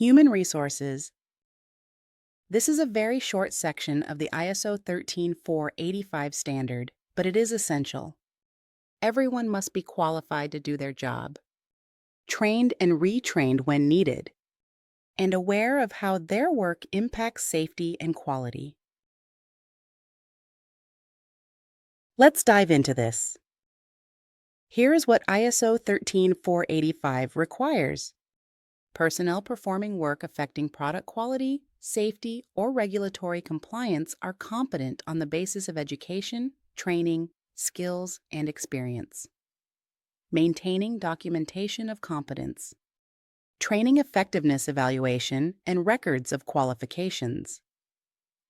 Human resources. This is a very short section of the ISO 13485 standard, but it is essential. Everyone must be qualified to do their job, trained and retrained when needed, and aware of how their work impacts safety and quality. Let's dive into this. Here is what ISO 13485 requires. Personnel performing work affecting product quality, safety, or regulatory compliance are competent on the basis of education, training, skills, and experience. Maintaining documentation of competence. Training effectiveness evaluation and records of qualifications.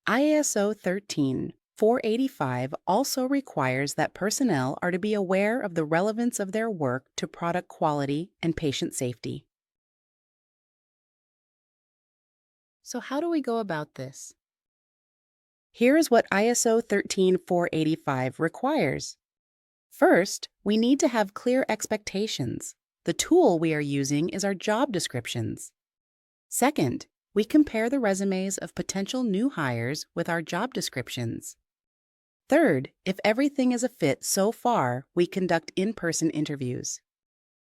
ISO 13485 also requires that personnel are to be aware of the relevance of their work to product quality and patient safety. So how do we go about this? Here is what ISO 13485 requires. First, we need to have clear expectations. The tool we are using is our job descriptions. Second, we compare the resumes of potential new hires with our job descriptions. Third, if everything is a fit so far, we conduct in-person interviews.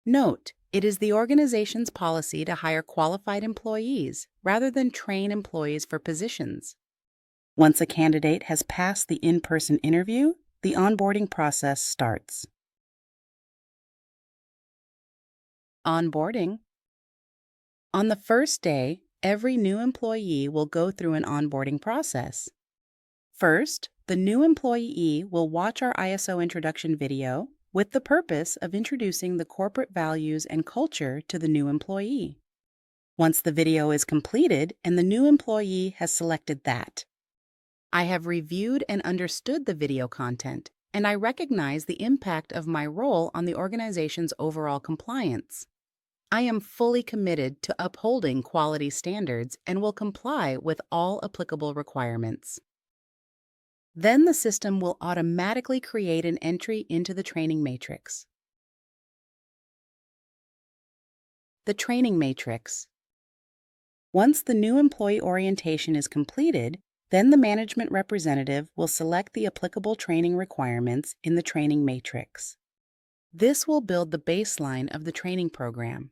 Note, it is the organization's policy to hire qualified employees rather than train employees for positions. Once a candidate has passed the in-person interview, the onboarding process starts. Onboarding. On the first day, every new employee will go through an onboarding process. First, the new employee will watch our ISO introduction video with the purpose of introducing the corporate values and culture to the new employee. Once the video is completed and the new employee has selected that, I have reviewed and understood the video content, and I recognize the impact of my role on the organization's overall compliance. I am fully committed to upholding quality standards and will comply with all applicable requirements. Then the system will automatically create an entry into the training matrix. The training matrix. Once the new employee orientation is completed, then the management representative will select the applicable training requirements in the training matrix. This will build the baseline of the training program.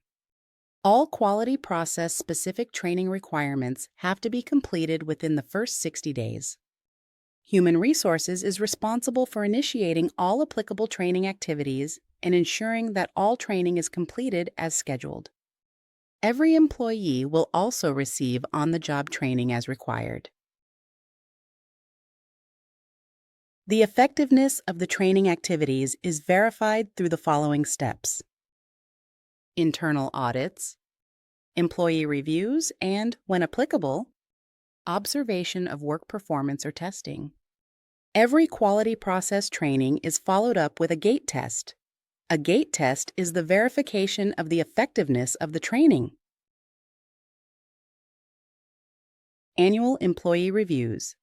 All quality process-specific training requirements have to be completed within the first 60 days. Human Resources is responsible for initiating all applicable training activities and ensuring that all training is completed as scheduled. Every employee will also receive on-the-job training as required. The effectiveness of the training activities is verified through the following steps: internal audits, employee reviews, and, when applicable, observation of work performance or testing. Every quality process training is followed up with a gate test. A gate test is the verification of the effectiveness of the training. Annual employee reviews.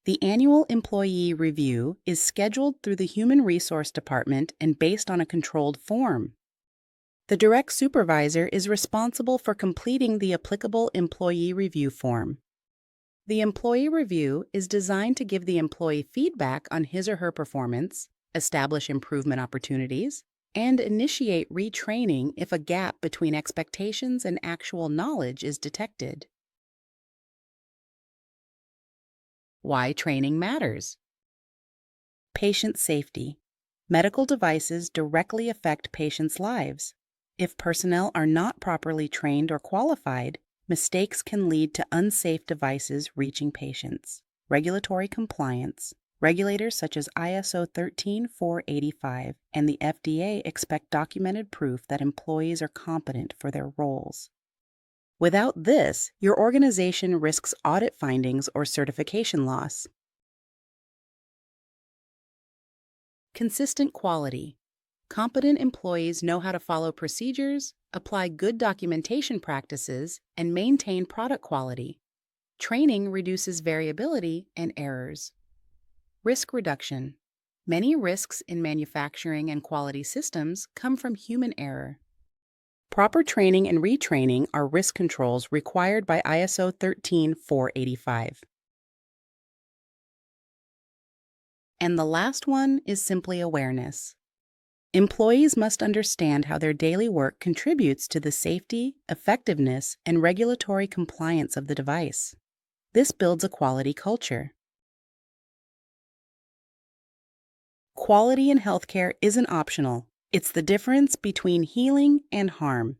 The annual employee review is scheduled through the Human Resource Department and based on a controlled form. The direct supervisor is responsible for completing the applicable employee review form. The employee review is designed to give the employee feedback on his or her performance, establish improvement opportunities, and initiate retraining if a gap between expectations and actual knowledge is detected. Why training matters. Patient safety. Medical devices directly affect patients' lives. If personnel are not properly trained or qualified, mistakes can lead to unsafe devices reaching patients. Regulatory compliance. Regulators such as ISO 13485 and the FDA expect documented proof that employees are competent for their roles. Without this, your organization risks audit findings or certification loss. Consistent quality. Competent employees know how to follow procedures, apply good documentation practices, and maintain product quality. Training reduces variability and errors. Risk reduction. Many risks in manufacturing and quality systems come from human error. Proper training and retraining are risk controls required by ISO 13485. And the last one is simply awareness. Employees must understand how their daily work contributes to the safety, effectiveness, and regulatory compliance of the device. This builds a quality culture. Quality in healthcare isn't optional. It's the difference between healing and harm.